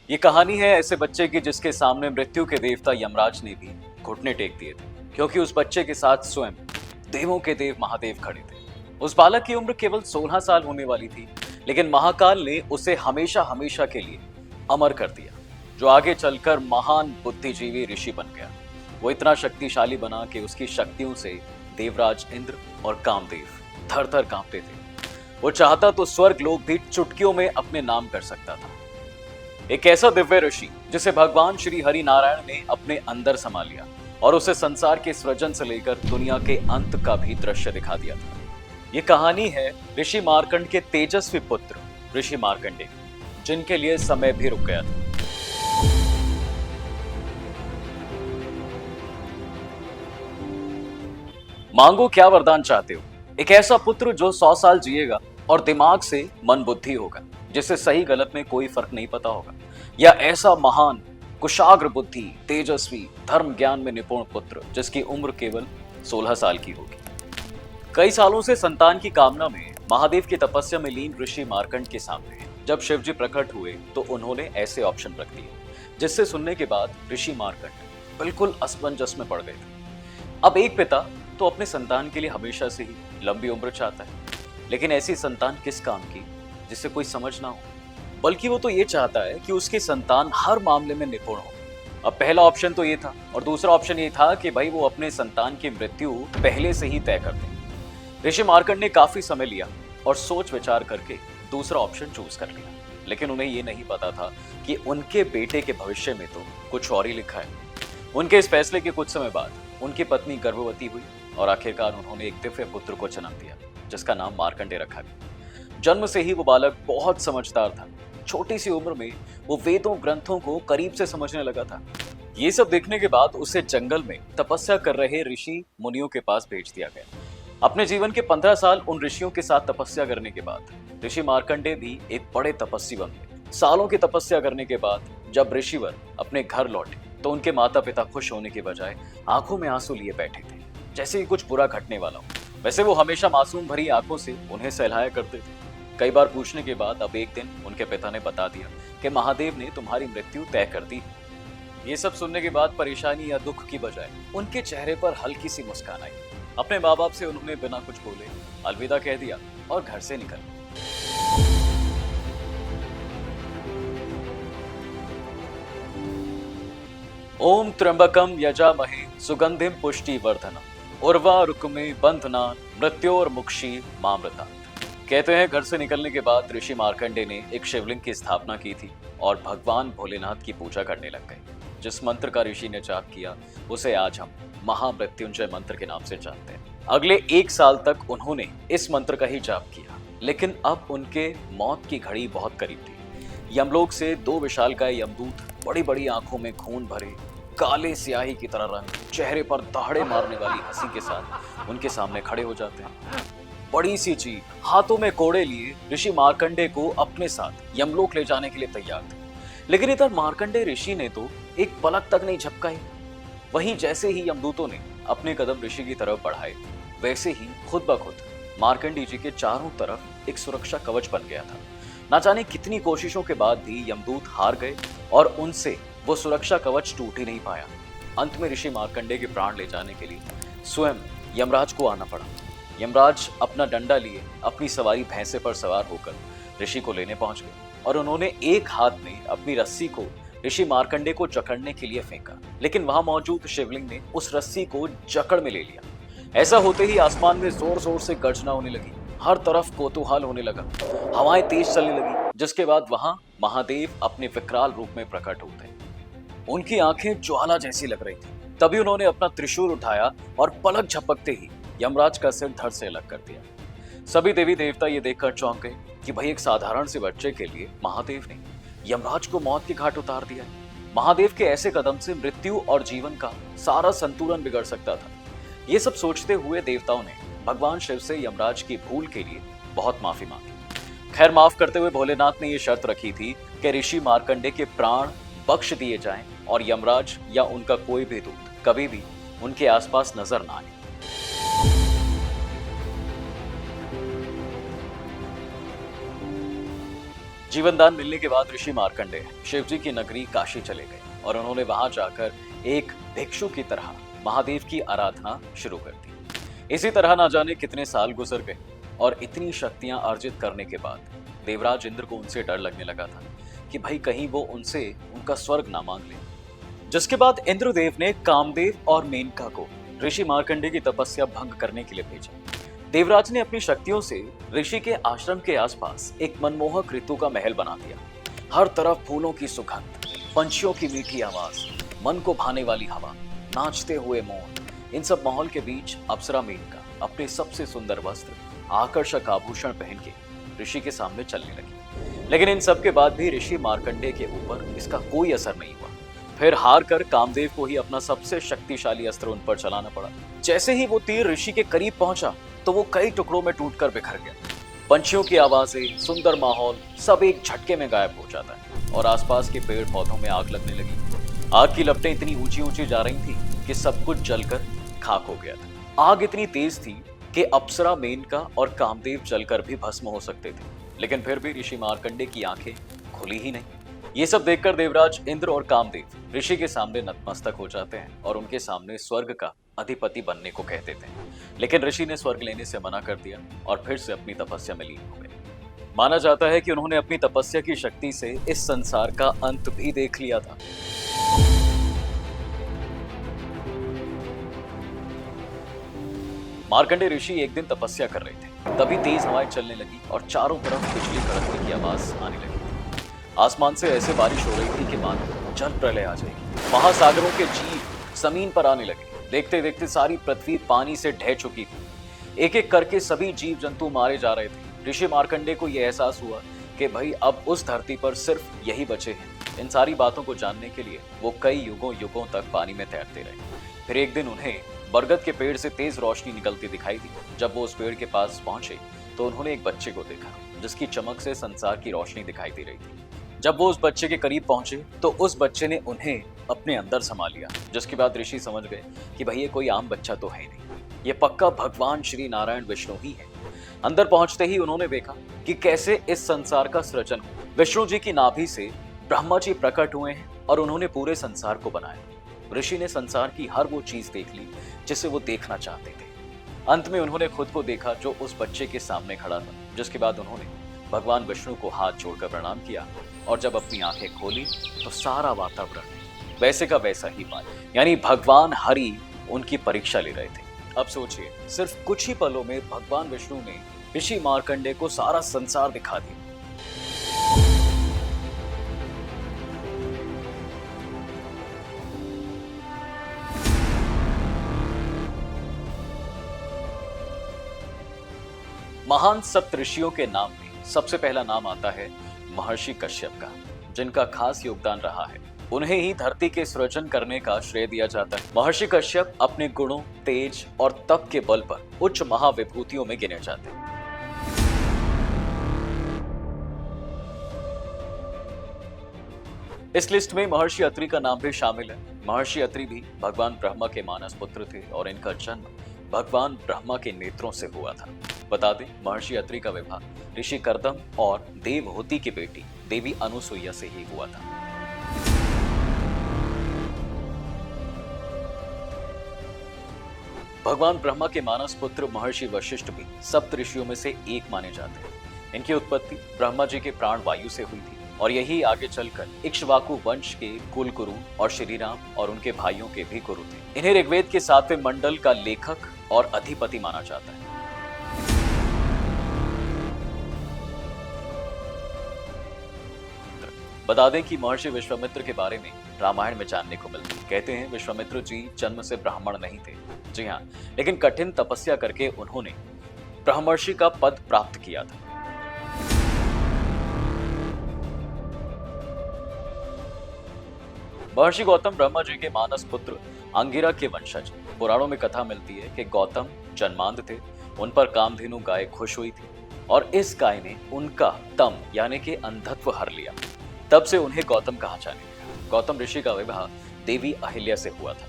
ये कहानी है ऐसे बच्चे की जिसके सामने मृत्यु के देवता यमराज ने भी घुटने टेक दिए थे, क्योंकि उस बच्चे के साथ स्वयं देवों के देव महादेव खड़े थे। उस बालक की उम्र केवल 16 साल होने वाली थी, लेकिन महाकाल ने उसे हमेशा हमेशा के लिए अमर कर दिया, जो आगे चलकर महान बुद्धिजीवी ऋषि बन गया। वो इतना शक्तिशाली बना कि उसकी शक्तियों से देवराज इंद्र और कामदेव थर थर कांपते थे। वो चाहता तो स्वर्ग लोग भी चुटकियों में अपने नाम कर सकता था। एक ऐसा दिव्य ऋषि जिसे भगवान श्री हरि नारायण ने अपने अंदर समा लिया और उसे संसार के सृजन से लेकर दुनिया के अंत का भी दृश्य दिखा दिया था। ये कहानी है ऋषि मार्कंड के तेजस्वी पुत्र ऋषि मार्कंडेय, जिनके लिए समय भी रुक गया था। मांगो क्या वरदान चाहते हो? एक ऐसा पुत्र जो 100 साल जिएगा और दिमाग से मन बुद्धि होगा, जिसे सही गलत में कोई फर्क नहीं पता होगा, या ऐसा महान कुशाग्र बुद्धि तेजस्वी धर्म ज्ञान में निपुण पुत्र जिसकी उम्र केवल 16 साल की होगी। कई सालों से संतान की कामना में महादेव की तपस्या में लीन ऋषि मार्कंड के सामने जब शिव जी प्रकट हुए तो उन्होंने ऐसे ऑप्शन रख दिए, जिससे सुनने के बाद ऋषि मार्कंड बिल्कुल असमंजस में पड़ गए थे। अब एक पिता तो अपने संतान के लिए हमेशा से ही लंबी उम्र चाहता है, लेकिन ऐसी संतान किस काम की जिससे कोई समझ ना हो, बल्कि वो तो ये चाहता है कि उसकी संतान हर मामले में निपुण हो। अब पहला ऑप्शन तो ये था, और दूसरा ऑप्शन ये था कि भाई वो अपने संतान की मृत्यु पहले से ही तय कर दे। ऋषि मार्कंड ने काफी समय लिया और सोच विचार करके दूसरा ऑप्शन चूज कर लिया, लेकिन उन्हें ये नहीं पता था कि उनके बेटे के भविष्य में तो कुछ और ही लिखा है। उनके इस फैसले के कुछ समय बाद उनकी पत्नी गर्भवती हुई और आखिरकार उन्होंने एक दिव्य पुत्र को जन्म दिया, जिसका नाम मार्कंडेय रखा गया। जन्म से ही वो बालक बहुत समझदार था। छोटी सी उम्र में वो वेदों ग्रंथों को करीब से समझने लगा था। ये सब देखने के बाद उसे जंगल में तपस्या कर रहे ऋषि मुनियों के पास भेज दिया गया। अपने जीवन के 15 साल उन ऋषियों के साथ तपस्या करने के बाद ऋषि मार्कंडेय भी एक बड़े तपस्वी बन गए। सालों की तपस्या करने के बाद जब ऋषिवर अपने घर लौटे तो उनके माता पिता खुश होने के बजाय आंखों में आंसू लिए बैठे थे, जैसे ही कुछ बुरा घटने वाला हो। वैसे वो हमेशा मासूम भरी आंखों से उन्हें सहलाया करते थे। कई बार पूछने के बाद अब एक दिन उनके पिता ने बता दिया कि महादेव ने तुम्हारी मृत्यु तय कर दी। ये सब सुनने के बाद परेशानी या दुख की बजाय उनके चेहरे पर हल्की सी मुस्कान आई। अपने माँ बाप से उन्होंने बिना कुछ बोले अलविदा कह दिया और घर से निकल गए। ओम त्र्यंबकम यजामहे सुगंधिम पुष्टिवर्धनम उर्वारुकमे बंधनान मृत्योर्मुक्षी मामृतात्। कहते हैं घर से निकलने के बाद ऋषि मार्कंडेय ने एक शिवलिंग की स्थापना की थी और भगवान भोलेनाथ की पूजा करने लग गए। जिस मंत्र का ऋषि ने जाप किया उसे आज हम महामृत्युंजय मंत्र के नाम से जानते हैं। अगले 1 साल तक उन्होंने इस मंत्र का ही जाप किया, लेकिन अब उनके मौत की घड़ी बहुत करीब थी। यमलोक से 2 विशालकाय यमदूत बड़ी बड़ी आंखों में खून भरे काले स्याही की तरह रंग, चेहरे पर दहाड़े मारने वाली हंसी के साथ उनके सामने खड़े हो जाते हैं। बड़ी सी जीभ, हाथों में कोड़े लिए ऋषि मार्कंडेय को अपने साथ यमलोक ले जाने के लिए तैयार थे। लेकिन इधर मार्कंडेय ऋषि ने तो एक पलक तक नहीं झपकाई। वहीं जैसे ही यमदूतों ने अपने कदम ऋषि की तरफ बढ़ाए, वैसे ही खुद ब खुद मार्कंडेय जी के चारों तरफ एक सुरक्षा कवच बन गया था। ना जाने कितनी कोशिशों के बाद भी यमदूत हार गए और उनसे वो सुरक्षा कवच टूट ही नहीं पाया। अंत में ऋषि मार्कंडेय के प्राण ले जाने के लिए स्वयं यमराज को आना पड़ा। यमराज अपना डंडा लिए अपनी सवारी भैंसे पर सवार होकर ऋषि को लेने पहुंच गए और उन्होंने एक हाथ में अपनी रस्सी को ऋषि मार्कंडेय को जकड़ने के लिए फेंका, लेकिन वहां मौजूद शिवलिंग ने उस रस्सी को जकड़ में ले लिया। ऐसा होते ही आसमान में जोर जोर से गर्जना होने लगी, हर तरफ कोतूहल होने लगा, हवाएं तेज चलने लगी, जिसके बाद वहां महादेव अपने विकराल रूप में प्रकट होते। उनकी आंखें ज्वाला जैसी लग रही थी। तभी उन्होंने अपना त्रिशूल उठाया और पलक झपकते ही यमराज का सिर धड़ से अलग कर दिया। सभी देवी देवता ये देखकर चौंक गए कि भाई एक साधारण से बच्चे के लिए महादेव ने यमराज को मौत के घाट उतार दिया। महादेव के ऐसे कदम से मृत्यु और जीवन का सारा संतुलन बिगड़ सकता था। ये सब सोचते हुए देवताओं ने भगवान शिव से यमराज की भूल के लिए बहुत माफी मांगी। खैर, माफ करते हुए भोलेनाथ ने यह शर्त रखी थी कि ऋषि मार्कंडेय के प्राण बख्श दिए जाएं और यमराज या उनका कोई भी दूत कभी भी उनके आसपास नजर ना आए। जीवनदान मिलने के बाद ऋषि मार्कंडेय शिवजी की नगरी काशी चले गए और उन्होंने वहां जाकर एक भिक्षु की तरह महादेव की आराधना शुरू कर दी। इसी तरह ना जाने कितने साल गुजर गए और इतनी शक्तियां अर्जित करने के बाद देवराज इंद्र को उनसे डर लगने लगा था कि भाई कहीं वो उनसे उनका स्वर्ग ना मांग ले। जिसके बाद इंद्रदेव ने कामदेव और मेनका को ऋषि मार्कंडेय की तपस्या भंग करने के लिए भेजा। देवराज ने अपनी शक्तियों से ऋषि के आश्रम के आसपास एक मनमोहक ऋतु का महल बना दिया। हर तरफ फूलों की सुगंध, पंछियों की मीठी आवाज, मन को भाने वाली हवा, नाचते हुए मोर, इन सब माहौल के बीच अप्सरा मेनका अपने सबसे सुंदर वस्त्र, आकर्षक आभूषण पहन के ऋषि के सामने चलने लगी। लेकिन इन सब के बाद भी ऋषि मार्कंडेय के ऊपर इसका कोई असर नहीं हुआ। फिर हार कर कामदेव को ही अपना सबसे शक्तिशाली अस्त्र उन पर चलाना पड़ा। जैसे ही वो तीर ऋषि के करीब पहुंचा तो वो कई टुकड़ों में टूटकर बिखर गया। पंछियों की आवाजें, सुंदर माहौल सब एक झटके में गायब हो जाता है और आसपास के पेड़ पौधों में आग लगने लगी। आग की लपटें इतनी ऊंची ऊंची जा रही थी कि सब कुछ जलकर खाक हो गया था। आग इतनी तेज थी कि अप्सरा मेनका और कामदेव जलकर भी भस्म हो सकते थे, लेकिन फिर भी ऋषि मार्कंडेय की आंखें खुली ही नहीं। ये सब देखकर देवराज इंद्र और कामदेव ऋषि के सामने नतमस्तक हो जाते हैं और उनके सामने स्वर्ग का अधिपति बनने को कह देते हैं। लेकिन ऋषि ने स्वर्ग लेने से मना कर दिया और फिर से अपनी तपस्या में लीन हो गए। माना जाता है कि उन्होंने अपनी तपस्या की शक्ति से इस संसार का अंत भी देख लिया था। मार्कंडेय ऋषि एक दिन तपस्या कर रहे थे, तभी तेज हवाएं चलने लगी और चारों तरफ बिजली कड़कने की आवाज आने लगी। आसमान से ऐसे बारिश हो रही थी कि मानो जल प्रलय आ जाएगी। महासागरों के जीव जमीन पर आने लगे। देखते देखते सारी पृथ्वी पानी से ढह चुकी थी। एक एक करके सभी जीव जंतु मारे जा रहे थे। ऋषि मार्कंडेय को यह एहसास हुआ कि भाई अब उस धरती पर सिर्फ यही बचे हैं। इन सारी बातों को जानने के लिए वो कई युगों युगों तक पानी में तैरते रहे। फिर एक दिन उन्हें बरगद के पेड़ से तेज रोशनी निकलती दिखाई दी। जब वो उस पेड़ के पास पहुंचे तो उन्होंने एक बच्चे को देखा जिसकी चमक से संसार की रोशनी दिखाई दे रही थी। जब वो उस बच्चे के करीब पहुंचे तो उस बच्चे ने उन्हें अपने अंदर समा लिया, जिसके बाद ऋषि समझ गए कि भाई ये कोई आम बच्चा तो है नहीं, ये पक्का भगवान श्री नारायण विष्णु ही है। अंदर पहुंचते ही उन्होंने देखा कि कैसे इस संसार का सृजन हुआ। विष्णु जी की नाभि से ब्रह्मा जी प्रकट हुए हैं और उन्होंने पूरे संसार को बनाया। ऋषि ने संसार की हर वो चीज देख ली जिसे वो देखना चाहते थे। अंत में उन्होंने खुद को देखा जो उस बच्चे के सामने खड़ा था, जिसके बाद उन्होंने भगवान विष्णु को हाथ जोड़कर प्रणाम किया और जब अपनी आंखें खोली तो सारा वातावरण वैसे का वैसा ही पाया। यानी भगवान हरि उनकी परीक्षा ले रहे थे। अब सोचिए, सिर्फ कुछ ही पलों में भगवान विष्णु ने ऋषि मार्कंडेय को सारा संसार दिखा दिया। महान सप्त ऋषियों के नाम में सबसे पहला नाम आता है महर्षि कश्यप का, जिनका खास योगदान रहा है। उन्हें ही धरती के सृजन करने का श्रेय दिया जाता है। महर्षि कश्यप अपने गुणों, तेज और तप के बल पर उच्च महाविभूतियों में गिने जाते हैं। इस लिस्ट में महर्षि अत्रि का नाम भी शामिल है। महर्षि अत्रि भी भगवान ब्रह्मा के मानस पुत्र थे और इनका जन्म भगवान ब्रह्मा के नेत्रों से हुआ था। बता दें, महर्षि अत्रि का विवाह ऋषि कर्दम और देवहूति की बेटी देवी अनुसुईया से ही हुआ था। भगवान ब्रह्मा के मानस पुत्र महर्षि वशिष्ठ भी सप्त ऋषियों में से एक माने जाते हैं। इनकी उत्पत्ति ब्रह्मा जी के प्राण वायु से हुई थी और यही आगे चलकर इक्ष्वाकु वंश के कुल गुरु और श्री राम और उनके भाइयों के भी गुरु थे। इन्हें ऋग्वेद के 7वें मंडल का लेखक और अधिपति माना जाता है। बता दें कि महर्षि विश्वामित्र के बारे में रामायण में जानने को मिलता है। कहते हैं विश्वामित्र जी जन्म से ब्राह्मण नहीं थे, जी हाँ, लेकिन कठिन तपस्या करके उन्होंने ब्रह्मर्षि का पद प्राप्त किया था। महर्षि गौतम ब्रह्मा जी के मानस पुत्र अंगिरा के वंशज। पुराणों में कथा मिलती है कि गौतम जन्मांध थे, उन पर कामधेनु गाय खुश हुई थी और इस गाय ने उनका तम यानी कि अंधत्व हर लिया। तब से उन्हें गौतम कहा जाने लगा। गौतम ऋषि का विवाह देवी अहिल्या से हुआ था।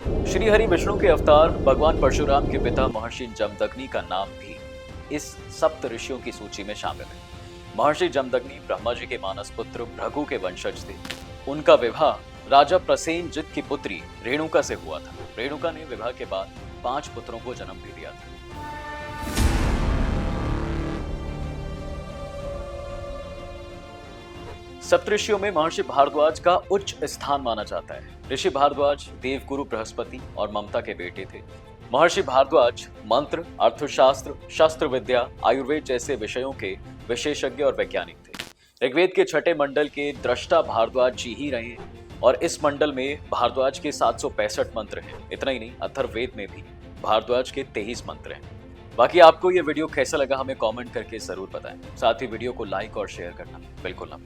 श्री हरि विष्णु के अवतार भगवान परशुराम के पिता महर्षि जमदग्नि का नाम भी इस सप्त ऋषियों की सूची में शामिल है। महर्षि जमदग्नि ब्रह्मा जी के मानस पुत्र भृगु के वंशज थे। उनका विवाह राजा प्रसेनजित की पुत्री रेणुका से हुआ था। रेणुका ने विवाह के बाद 5 पुत्रों को जन्म भी दिया था। सप्तऋषियों में महर्षि भारद्वाज का उच्च स्थान माना जाता है। ऋषि भारद्वाज देवगुरु बृहस्पति और ममता के बेटे थे। महर्षि भारद्वाज मंत्र, अर्थशास्त्र, शस्त्र विद्या, आयुर्वेद जैसे विषयों के विशेषज्ञ और वैज्ञानिक थे। ऋग्वेद के छठे मंडल के दृष्टा भारद्वाज जी ही रहे और इस मंडल में भारद्वाज के 765 मंत्र हैं। इतना ही नहीं, अथर्ववेद में भी भारद्वाज के 23 मंत्र हैं। बाकी आपको ये वीडियो कैसा लगा हमें कमेंट करके जरूर बताएं। साथ ही वीडियो को लाइक और शेयर करना बिल्कुल ना भूलें।